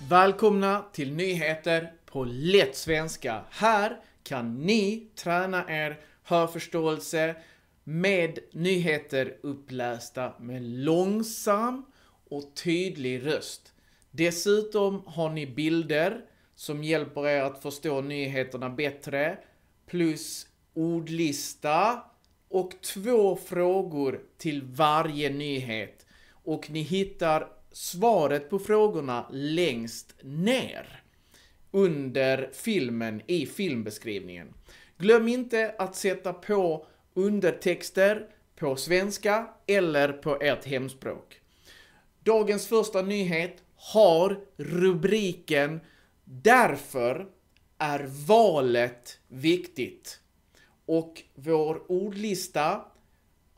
Välkomna till nyheter på lätt svenska. Här kan ni träna er hörförståelse med nyheter upplästa med långsam och tydlig röst. Dessutom har ni bilder som hjälper er att förstå nyheterna bättre, plus ordlista och 2 frågor till varje nyhet. Och ni hittar svaret på frågorna längst ner under filmen i filmbeskrivningen. Glöm inte att sätta på undertexter på svenska eller på ert hemspråk. Dagens första nyhet har rubriken "Därför är valet viktigt". Och vår ordlista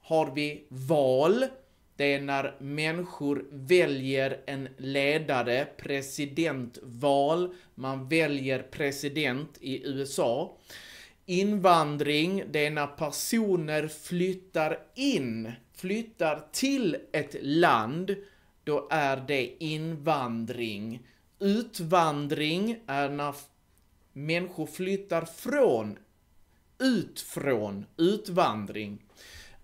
har vi val. Det är när människor väljer en ledare, presidentval. Man väljer president i USA. Invandring, det är när personer flyttar till ett land. Då är det invandring. Utvandring är när människor flyttar ut från utvandring.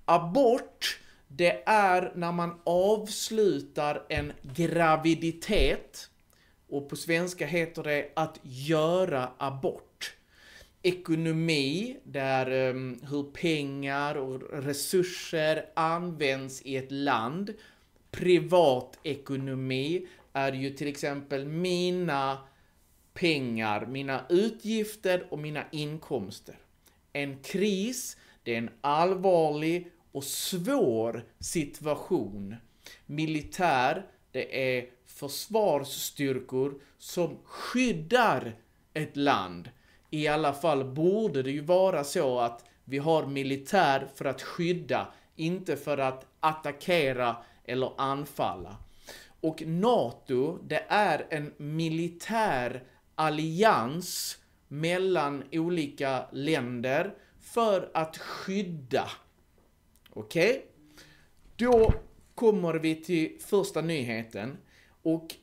Abort, det är när man avslutar en graviditet. Och på svenska heter det att göra abort. Ekonomi, där hur pengar och resurser används i ett land. Privatekonomi är ju till exempel mina pengar, mina utgifter och mina inkomster. En kris, det är en allvarlig och svår situation. Militär, det är försvarsstyrkor som skyddar ett land. I alla fall borde det ju vara så att vi har militär för att skydda, inte för att attackera eller anfalla. Och NATO, det är en militär allians mellan olika länder för att skydda. Okej? Då kommer vi till första nyheten. Och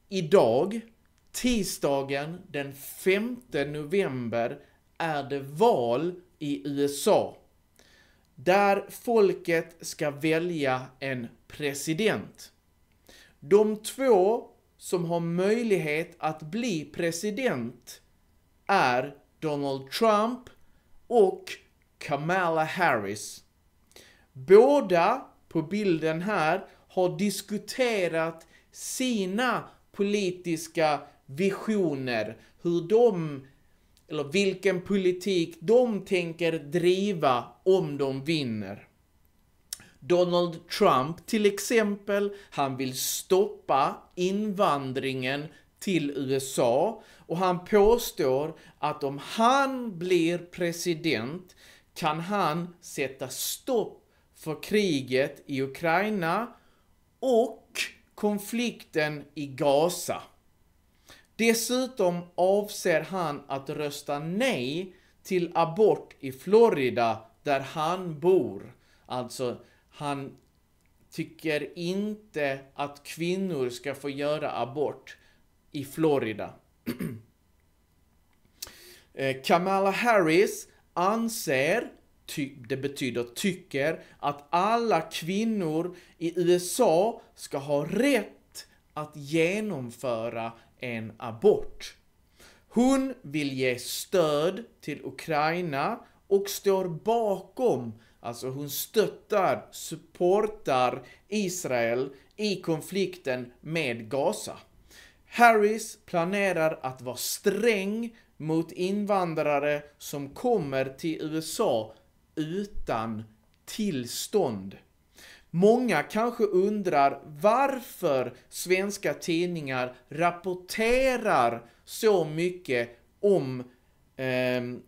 idag, tisdagen den 5 november, är det val i USA. Där folket ska välja en president. De 2 som har möjlighet att bli president är Donald Trump och Kamala Harris. Båda på bilden här har diskuterat sina politiska visioner, vilken politik de tänker driva om de vinner. Donald Trump till exempel, han vill stoppa invandringen till USA och han påstår att om han blir president kan han sätta stopp för kriget i Ukraina och konflikten i Gaza. Dessutom avser han att rösta nej till abort i Florida där han bor. Alltså, han tycker inte att kvinnor ska få göra abort i Florida. Kamala Harris anser, det betyder tycker, att alla kvinnor i USA ska ha rätt att genomföra en abort. Hon vill ge stöd till Ukraina och står bakom, alltså hon supportar Israel i konflikten med Gaza. Harris planerar att vara sträng mot invandrare som kommer till USA utan tillstånd. Många kanske undrar varför svenska tidningar rapporterar så mycket om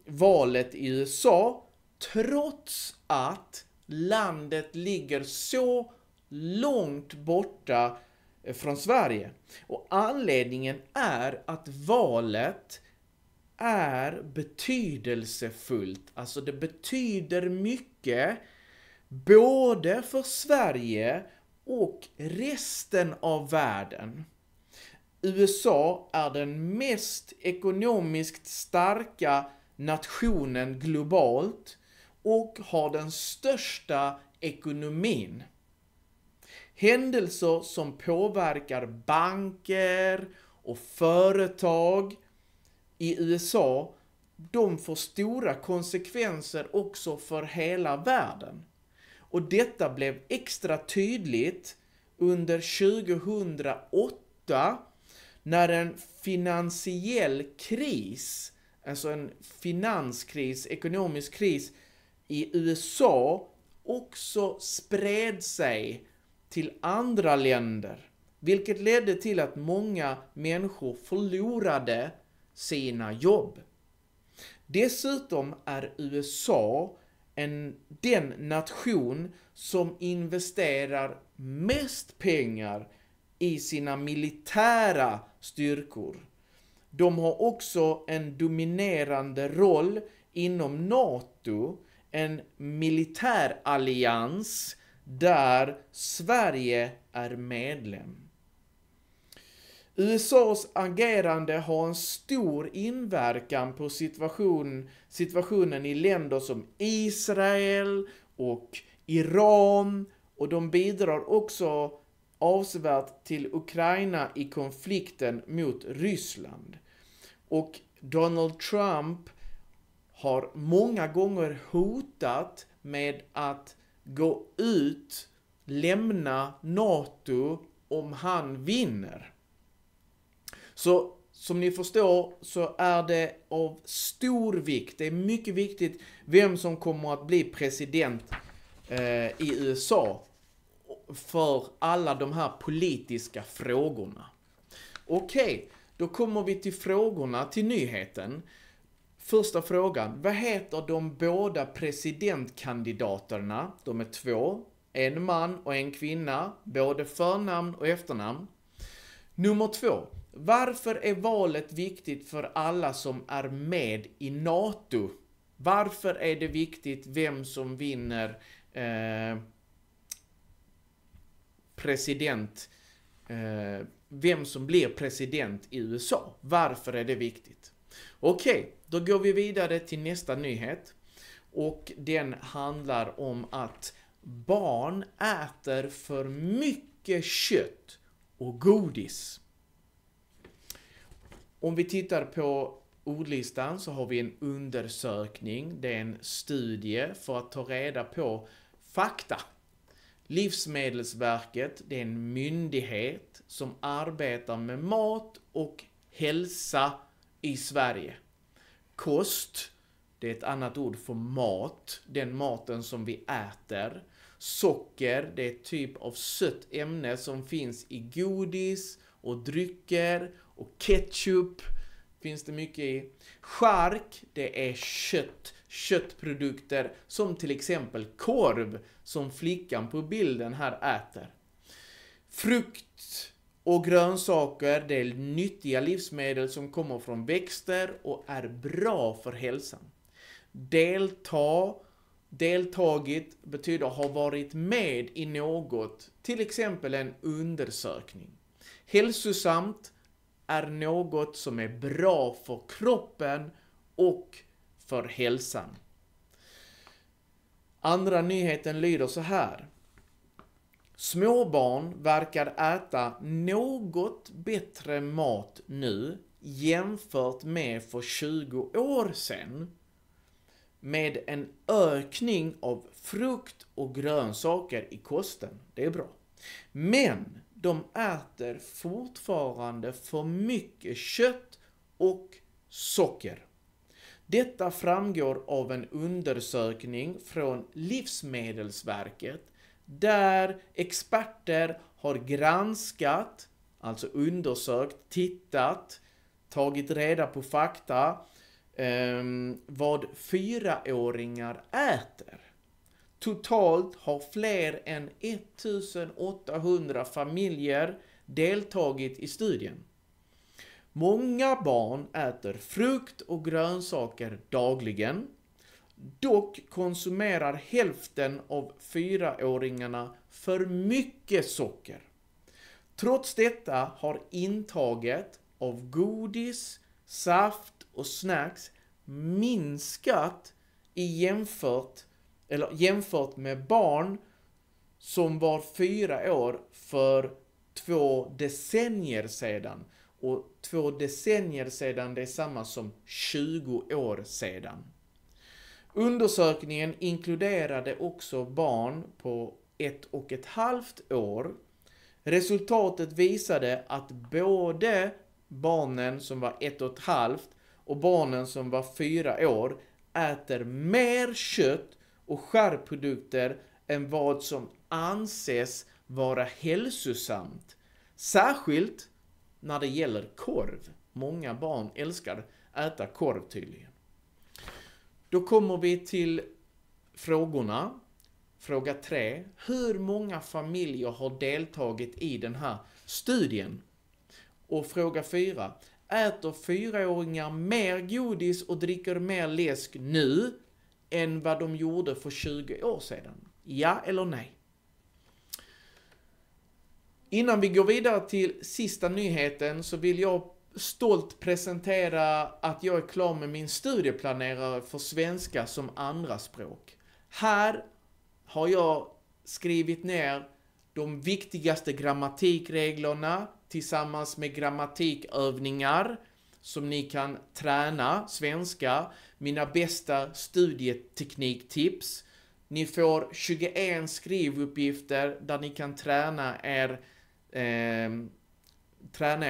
valet i USA trots att landet ligger så långt borta från Sverige. Och anledningen är att valet är betydelsefullt. Alltså det betyder mycket både för Sverige och resten av världen. USA är den mest ekonomiskt starka nationen globalt och har den största ekonomin. Händelser som påverkar banker och företag i USA, de får stora konsekvenser också för hela världen. Och detta blev extra tydligt under 2008 när en finansiell kris, alltså en finanskris, ekonomisk kris i USA också spred sig till andra länder, vilket ledde till att många människor förlorade sina jobb. Dessutom är USA den nation som investerar mest pengar i sina militära styrkor. De har också en dominerande roll inom NATO, en militärallians där Sverige är medlem. USAs agerande har en stor inverkan på situationen i länder som Israel och Iran, och de bidrar också avsevärt till Ukraina i konflikten mot Ryssland. Och Donald Trump har många gånger hotat med att gå ut, lämna NATO om han vinner. Så som ni förstår så är det av stor vikt, det är mycket viktigt vem som kommer att bli president i USA för alla de här politiska frågorna. Okej, då kommer vi till frågorna till nyheten. Första frågan, vad heter de båda presidentkandidaterna? De är 2, en man och en kvinna, både förnamn och efternamn. Nummer 2, varför är valet viktigt för alla som är med i NATO? Varför är det viktigt vem som vinner vem som blir president i USA? Varför är det viktigt? Okej, då går vi vidare till nästa nyhet. Och den handlar om att barn äter för mycket kött och godis. Om vi tittar på ordlistan så har vi en undersökning. Det är en studie för att ta reda på fakta. Livsmedelsverket, det är en myndighet som arbetar med mat och hälsa i Sverige. Kost, det är ett annat ord för mat, den maten som vi äter. Socker, det är ett typ av sött ämne som finns i godis och drycker, och ketchup finns det mycket i. Chark, det är köttprodukter som till exempel korv som flickan på bilden här äter. Frukt och grönsaker, det är nyttiga livsmedel som kommer från växter och är bra för hälsan. Deltagit betyder ha varit med i något, till exempel en undersökning. Hälsosamt är något som är bra för kroppen och för hälsan. Andra nyheten lyder så här. Småbarn verkar äta något bättre mat nu jämfört med för 20 år sedan, med en ökning av frukt och grönsaker i kosten. Det är bra. Men de äter fortfarande för mycket kött och socker. Detta framgår av en undersökning från Livsmedelsverket där experter har granskat, alltså undersökt, tittat, tagit reda på fakta vad 4-åringar äter. Totalt har fler än 1800 familjer deltagit i studien. Många barn äter frukt och grönsaker dagligen. Dock konsumerar hälften av 4-åringarna för mycket socker. Trots detta har intaget av godis, saft och snacks minskat jämfört med barn som var 4 år för 2 decennier sedan. Och 2 decennier sedan, det är samma som 20 år sedan. Undersökningen inkluderade också barn på 1,5 år. Resultatet visade att både barnen som var 1,5 och barnen som var 4 år äter mer kött och skärprodukter än vad som anses vara hälsosamt. Särskilt när det gäller korv. Många barn älskar äta korv tydligen. Då kommer vi till frågorna. Fråga 3. Hur många familjer har deltagit i den här studien? Och fråga 4. Äter 4-åringar mer godis och dricker mer läsk nu än vad de gjorde för 20 år sedan? Ja eller nej? Innan vi går vidare till sista nyheten så vill jag stolt presentera att jag är klar med min studieplanerare för svenska som andraspråk. Här har jag skrivit ner de viktigaste grammatikreglerna tillsammans med grammatikövningar som ni kan träna svenska, mina bästa studietekniktips. Ni får 21 skrivuppgifter där ni kan träna er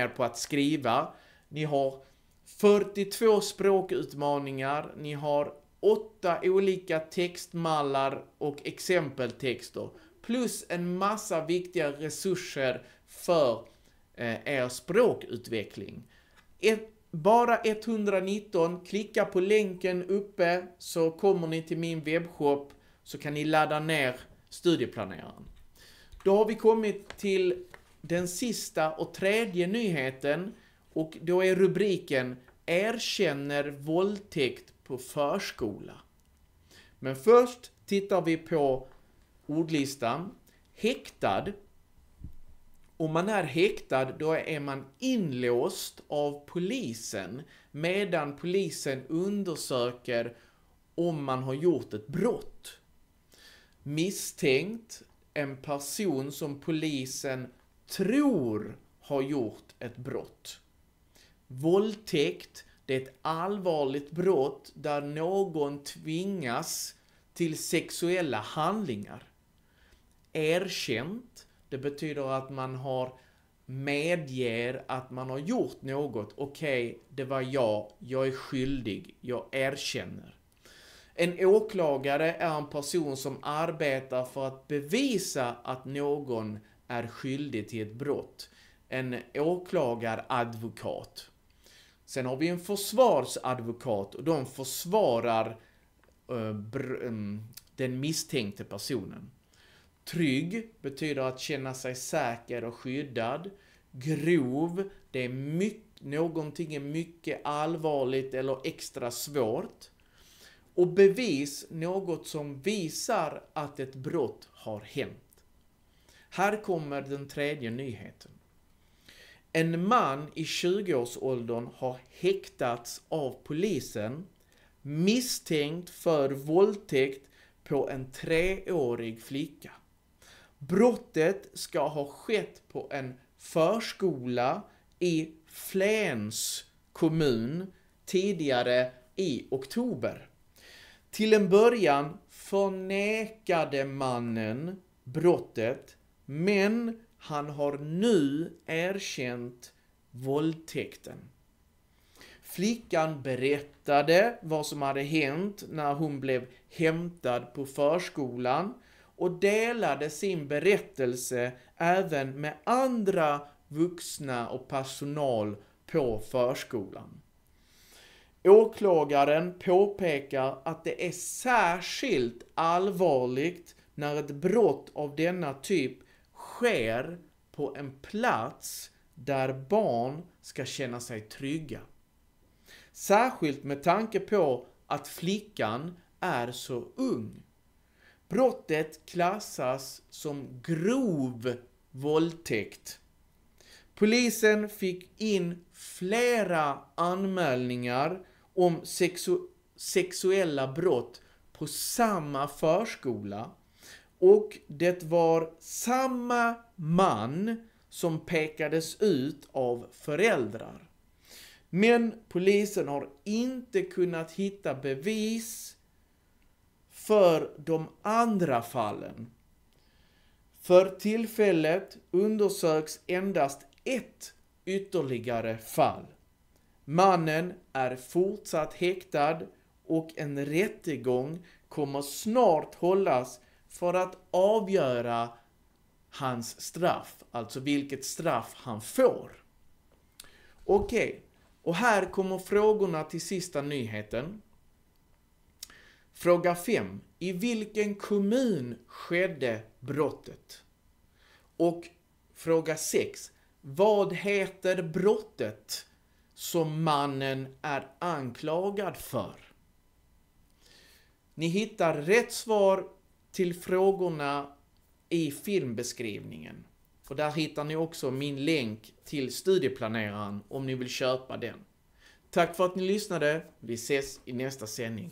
på att skriva. Ni har 42 språkutmaningar, ni har 8 olika textmallar och exempeltexter. Plus en massa viktiga resurser för er språkutveckling. Bara 119, klicka på länken uppe så kommer ni till min webbshop så kan ni ladda ner studieplaneraren. Då har vi kommit till den sista och tredje nyheten och då är rubriken Erkänner våldtäkt på förskola. Men först tittar vi på ordlistan. Häktad. Om man är häktad då är man inlåst av polisen medan polisen undersöker om man har gjort ett brott. Misstänkt, en person som polisen tror har gjort ett brott. Våldtäkt, det är ett allvarligt brott där någon tvingas till sexuella handlingar. Erkänt, det betyder att man medger att man har gjort något. Okej, det var jag är skyldig, jag erkänner. En åklagare är en person som arbetar för att bevisa att någon är skyldig till ett brott. En åklagaradvokat. Sen har vi en försvarsadvokat och de försvarar den misstänkte personen. Trygg betyder att känna sig säker och skyddad. Grov, det är någonting är mycket allvarligt eller extra svårt. Och bevis, något som visar att ett brott har hänt. Här kommer den tredje nyheten. En man i 20-årsåldern har häktats av polisen misstänkt för våldtäkt på en 3-årig flicka. Brottet ska ha skett på en förskola i Flens kommun tidigare i oktober. Till en början förnekade mannen brottet, men han har nu erkänt våldtäkten. Flickan berättade vad som hade hänt när hon blev hämtad på förskolan och delade sin berättelse även med andra vuxna och personal på förskolan. Åklagaren påpekar att det är särskilt allvarligt när ett brott av denna typ sker på en plats där barn ska känna sig trygga. Särskilt med tanke på att flickan är så ung. Brottet klassas som grov våldtäkt Polisen fick in flera anmälningar om sexuella brott på samma förskola. Och det var samma man som pekades ut av föräldrar. Men polisen har inte kunnat hitta bevis för de andra fallen. För tillfället undersöks endast ett ytterligare fall. Mannen är fortsatt häktad och en rättegång kommer snart hållas för att avgöra hans straff, alltså vilket straff han får. Okej, och här kommer frågorna till sista nyheten. Fråga 5. I vilken kommun skedde brottet? Och fråga 6. Vad heter brottet som mannen är anklagad för? Ni hittar rätt svar till frågorna i filmbeskrivningen. Och där hittar ni också min länk till studieplaneraren om ni vill köpa den. Tack för att ni lyssnade. Vi ses i nästa sändning.